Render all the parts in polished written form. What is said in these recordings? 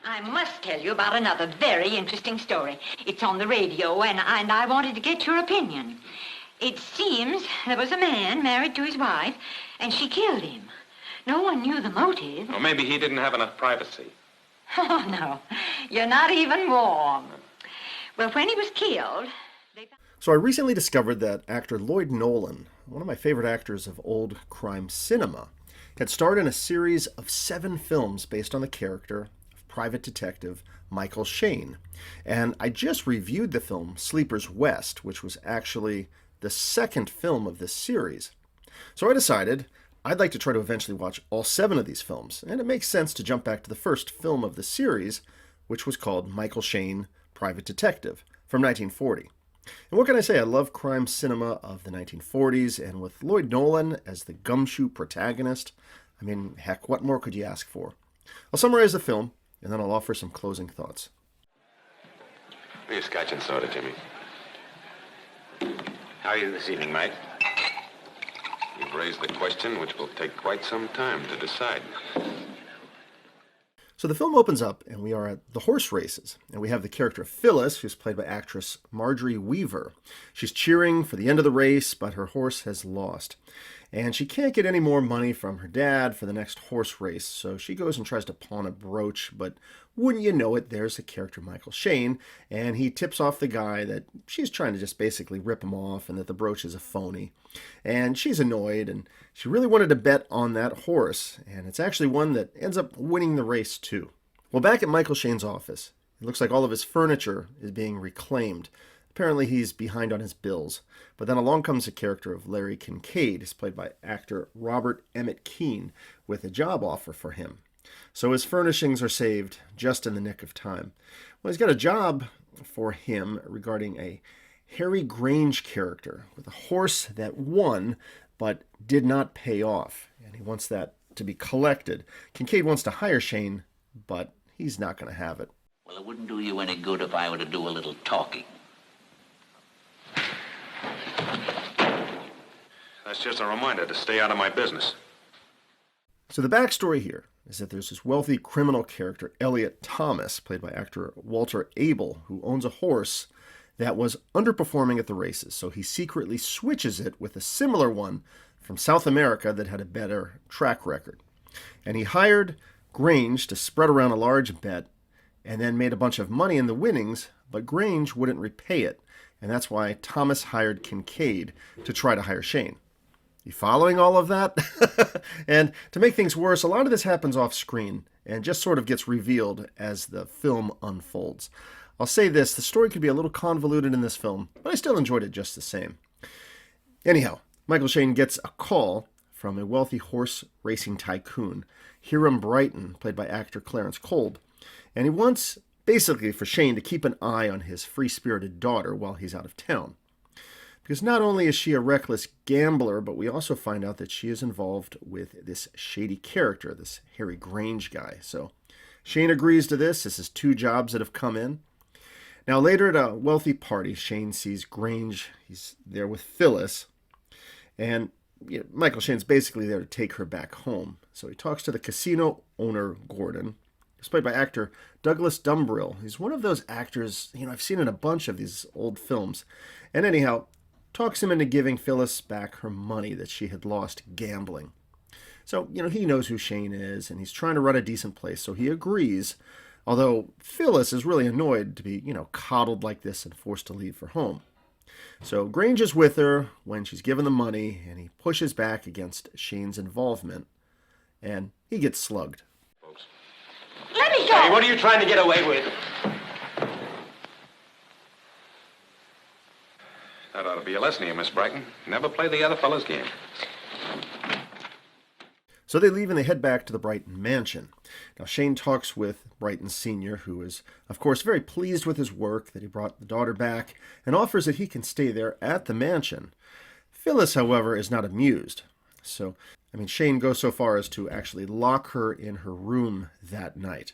I must tell you about another very interesting story. It's on the radio, and I wanted to get your opinion. It seems there was a man married to his wife, and she killed him. No one knew the motive. Or maybe he didn't have enough privacy. Oh, no. You're not even warm. Well, when he was killed... So I recently discovered that actor Lloyd Nolan, one of my favorite actors of old crime cinema, had starred in a series of 7 films based on the character of private detective Michael Shayne. And I just reviewed the film Sleepers West, which was actually the second film of this series. So I decided I'd like to try to eventually watch all 7 of these films, and it makes sense to jump back to the first film of the series, which was called Michael Shayne, Private Detective, from 1940. And what can I say? I love crime cinema of the 1940s, and with Lloyd Nolan as the gumshoe protagonist, I mean, heck, what more could you ask for? I'll summarize the film, and then I'll offer some closing thoughts. Be a scotch and soda, Jimmy. How are you this evening, Mike? You've raised the question which will take quite some time to decide. So the film opens up, and we are at the horse races, and we have the character Phyllis, who's played by actress Marjorie Weaver. She's cheering for the end of the race, but her horse has lost, and she can't get any more money from her dad for the next horse race, so she goes and tries to pawn a brooch, but wouldn't you know it, there's the character Michael Shayne, and he tips off the guy that she's trying to just basically rip him off and that the brooch is a phony. And she's annoyed, and she really wanted to bet on that horse, and it's actually one that ends up winning the race too. Well, back at Michael Shayne's office, it looks like all of his furniture is being reclaimed. Apparently he's behind on his bills. But then along comes the character of Larry Kincaid, who's played by actor Robert Emmett Keane, with a job offer for him. So his furnishings are saved just in the nick of time. Well, he's got a job for him regarding a Harry Grange character with a horse that won but did not pay off. And he wants that to be collected. Kincaid wants to hire Shayne, but he's not going to have it. Well, it wouldn't do you any good if I were to do a little talking. That's just a reminder to stay out of my business. So the backstory here is that there's this wealthy criminal character, Elliot Thomas, played by actor Walter Abel, who owns a horse that was underperforming at the races. So he secretly switches it with a similar one from South America that had a better track record. And he hired Grange to spread around a large bet and then made a bunch of money in the winnings, but Grange wouldn't repay it. And that's why Thomas hired Kincaid to try to hire Shayne. You following all of that? And to make things worse, a lot of this happens off screen and just sort of gets revealed as the film unfolds. I'll say this, the story could be a little convoluted in this film, but I still enjoyed it just the same. Anyhow, Michael Shayne gets a call from a wealthy horse racing tycoon, Hiram Brighton, played by actor Clarence Kolb, and he wants basically for Shayne to keep an eye on his free-spirited daughter while he's out of town. Because not only is she a reckless gambler, but we also find out that she is involved with this shady character, this Harry Grange guy. So Shayne agrees to this. This is 2 jobs that have come in. Now later at a wealthy party, Shayne sees Grange. He's there with Phyllis. And Michael Shayne's basically there to take her back home. So he talks to the casino owner, Gordon. He's played by actor Douglas Dumbrill. He's one of those actors, I've seen in a bunch of these old films. And anyhow, talks him into giving Phyllis back her money that she had lost gambling. So, he knows who Shayne is, and he's trying to run a decent place, so he agrees, although Phyllis is really annoyed to be, coddled like this and forced to leave for home. So Grange is with her when she's given the money, and he pushes back against Shayne's involvement, and he gets slugged. Let me go! Hey, what are you trying to get away with? That ought to be a lesson to you, Miss Brighton. Never play the other fellow's game. So they leave and they head back to the Brighton mansion. Now Shayne talks with Brighton Sr., who is, of course, very pleased with his work, that he brought the daughter back, and offers that he can stay there at the mansion. Phyllis, however, is not amused. So, Shayne goes so far as to actually lock her in her room that night.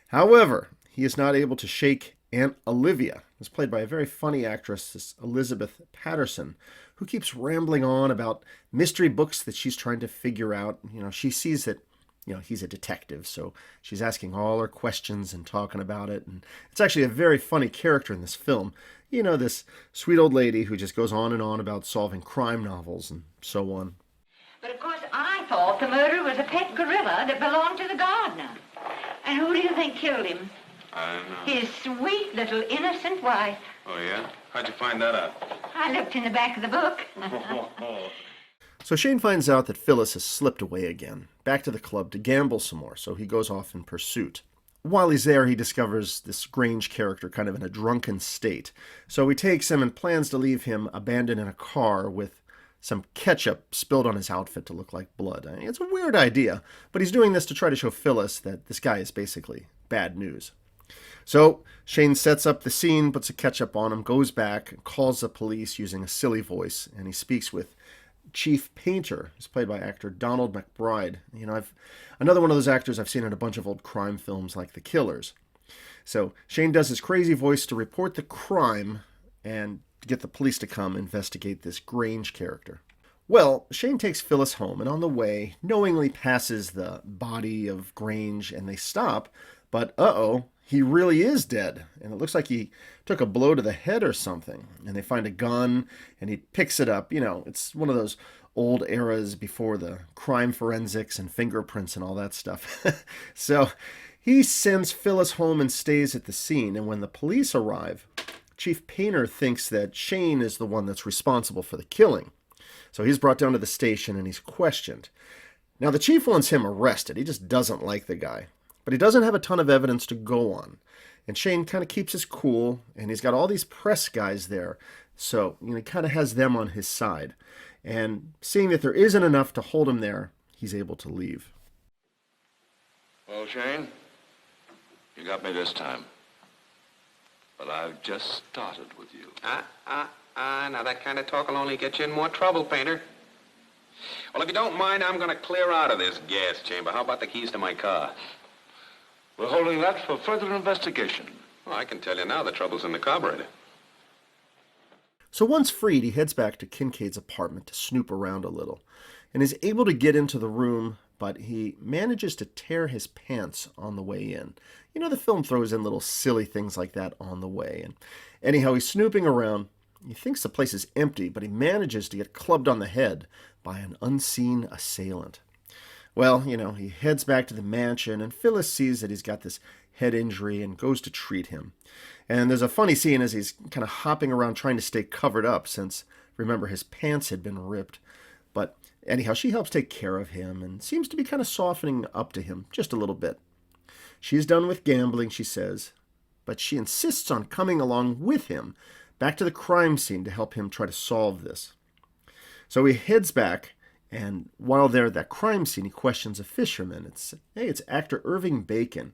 However, he is not able to shake Aunt Olivia, who's played by a very funny actress, this Elizabeth Patterson, who keeps rambling on about mystery books that she's trying to figure out. She sees that, he's a detective, so she's asking all her questions and talking about it. And it's actually a very funny character in this film. This sweet old lady who just goes on and on about solving crime novels and so on. But of course, I thought the murderer was a pet gorilla that belonged to the gardener. And who do you think killed him? I don't know. His sweet little innocent wife. Oh, yeah? How'd you find that out? I looked in the back of the book. So Shayne finds out that Phyllis has slipped away again, back to the club to gamble some more, so he goes off in pursuit. While he's there, he discovers this Grange character kind of in a drunken state. So he takes him and plans to leave him abandoned in a car with some ketchup spilled on his outfit to look like blood. I mean, it's a weird idea, but he's doing this to try to show Phyllis that this guy is basically bad news. So Shayne sets up the scene, puts a ketchup on him, goes back, and calls the police using a silly voice, and he speaks with Chief Painter, who's played by actor Donald McBride. Another one of those actors I've seen in a bunch of old crime films like The Killers. So Shayne does his crazy voice to report the crime and get the police to come investigate this Grange character. Well, Shayne takes Phyllis home and on the way knowingly passes the body of Grange and they stop, but he really is dead, and it looks like he took a blow to the head or something. And they find a gun, and he picks it up. It's one of those old eras before the crime forensics and fingerprints and all that stuff. So he sends Phyllis home and stays at the scene. And when the police arrive, Chief Painter thinks that Shayne is the one that's responsible for the killing. So he's brought down to the station, and he's questioned. Now, the chief wants him arrested. He just doesn't like the guy. But he doesn't have a ton of evidence to go on. And Shayne kind of keeps his cool, and he's got all these press guys there. So, he kind of has them on his side. And seeing that there isn't enough to hold him there, he's able to leave. Well, Shayne, you got me this time. But I've just started with you. Now that kind of talk will only get you in more trouble, Painter. Well, if you don't mind, I'm going to clear out of this gas chamber. How about the keys to my car? We're holding that for further investigation. Well, I can tell you now the trouble's in the carburetor. So once freed, he heads back to Kincaid's apartment to snoop around a little, and is able to get into the room, but he manages to tear his pants on the way in. The film throws in little silly things like that on the way. And anyhow, he's snooping around. He thinks the place is empty, but he manages to get clubbed on the head by an unseen assailant. Well, he heads back to the mansion, and Phyllis sees that he's got this head injury and goes to treat him. And there's a funny scene as he's kind of hopping around trying to stay covered up since, remember, his pants had been ripped. But anyhow, she helps take care of him and seems to be kind of softening up to him just a little bit. She's done with gambling, she says, but she insists on coming along with him back to the crime scene to help him try to solve this. So he heads back, and while they're at that crime scene, he questions a fisherman. It's actor Irving Bacon.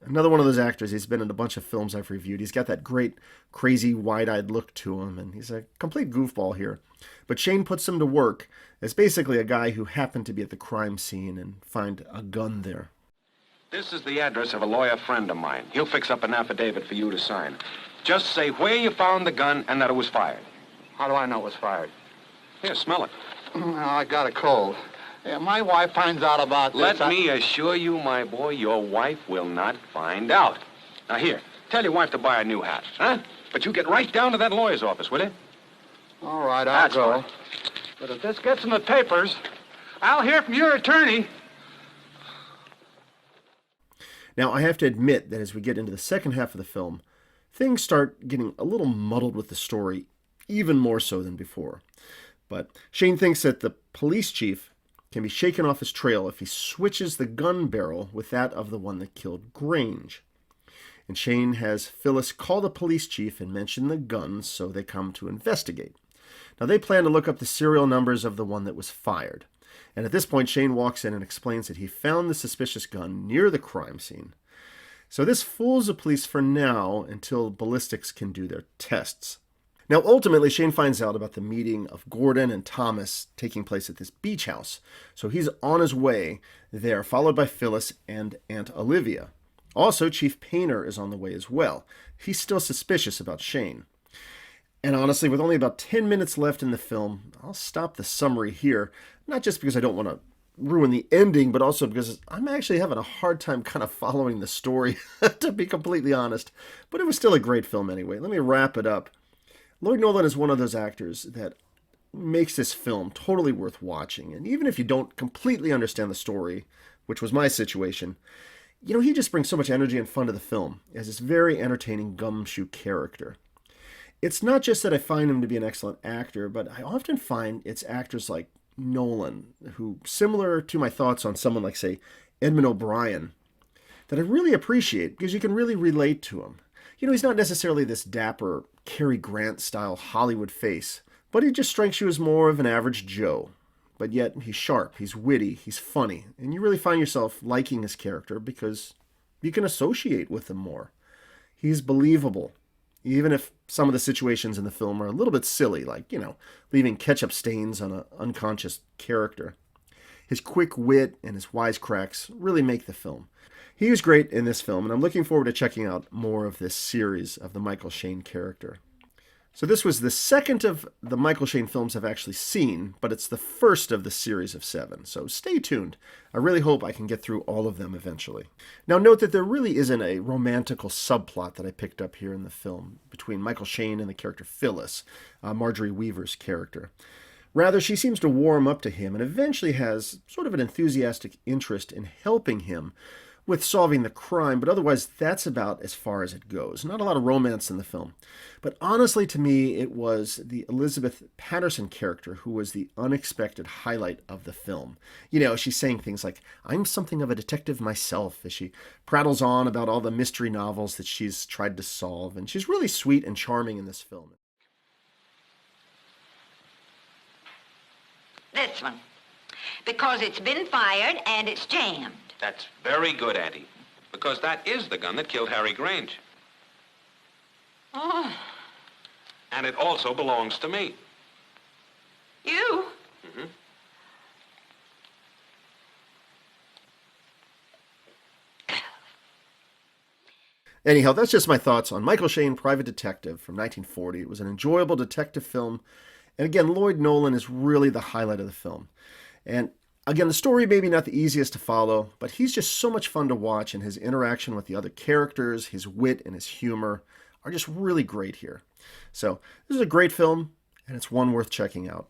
Another one of those actors. He's been in a bunch of films I've reviewed. He's got that great, crazy, wide-eyed look to him, and he's a complete goofball here. But Shayne puts him to work as basically a guy who happened to be at the crime scene and find a gun there. This is the address of a lawyer friend of mine. He'll fix up an affidavit for you to sign. Just say where you found the gun and that it was fired. How do I know it was fired? Here, smell it. I got a cold. My wife finds out about this. Let me assure you, my boy, your wife will not find out. Now, here, tell your wife to buy a new hat, huh? But you get right down to that lawyer's office, will you? All right, I'll That's go. fine. But if this gets in the papers, I'll hear from your attorney. Now, I have to admit that as we get into the second half of the film, things start getting a little muddled with the story, even more so than before. But Shayne thinks that the police chief can be shaken off his trail if he switches the gun barrel with that of the one that killed Grange. And Shayne has Phyllis call the police chief and mention the guns, so they come to investigate. Now, they plan to look up the serial numbers of the one that was fired. And at this point, Shayne walks in and explains that he found the suspicious gun near the crime scene. So this fools the police for now until ballistics can do their tests. Now, ultimately, Shayne finds out about the meeting of Gordon and Thomas taking place at this beach house. So he's on his way there, followed by Phyllis and Aunt Olivia. Also, Chief Painter is on the way as well. He's still suspicious about Shayne. And honestly, with only about 10 minutes left in the film, I'll stop the summary here, not just because I don't want to ruin the ending, but also because I'm actually having a hard time kind of following the story, to be completely honest. But it was still a great film anyway. Let me wrap it up. Lloyd Nolan is one of those actors that makes this film totally worth watching. And even if you don't completely understand the story, which was my situation, he just brings so much energy and fun to the film as this very entertaining gumshoe character. It's not just that I find him to be an excellent actor, but I often find it's actors like Nolan, who, similar to my thoughts on someone like, say, Edmund O'Brien, that I really appreciate because you can really relate to him. He's not necessarily this dapper Cary Grant-style Hollywood face, but he just strikes you as more of an average Joe. But yet, he's sharp, he's witty, he's funny, and you really find yourself liking his character because you can associate with him more. He's believable, even if some of the situations in the film are a little bit silly, like, leaving ketchup stains on an unconscious character. His quick wit and his wisecracks really make the film. He was great in this film, and I'm looking forward to checking out more of this series of the Michael Shayne character. So this was the second of the Michael Shayne films I've actually seen, but it's the first of the series of 7, so stay tuned. I really hope I can get through all of them eventually. Now note that there really isn't a romantical subplot that I picked up here in the film between Michael Shayne and the character Phyllis, Marjorie Weaver's character. Rather, she seems to warm up to him and eventually has sort of an enthusiastic interest in helping him with solving the crime, but otherwise that's about as far as it goes. Not a lot of romance in the film. But honestly, to me, it was the Elizabeth Patterson character who was the unexpected highlight of the film. She's saying things like, "I'm something of a detective myself," as she prattles on about all the mystery novels that she's tried to solve, and she's really sweet and charming in this film. This one. Because it's been fired and it's jammed. That's very good, Auntie, because that is the gun that killed Harry Grange. Oh. And it also belongs to me. You? Mm-hmm. Anyhow, that's just my thoughts on Michael Shayne, Private Detective from 1940. It was an enjoyable detective film. And again, Lloyd Nolan is really the highlight of the film. And again, the story maybe not the easiest to follow, but he's just so much fun to watch, and his interaction with the other characters, his wit and his humor are just really great here. So this is a great film, and it's one worth checking out.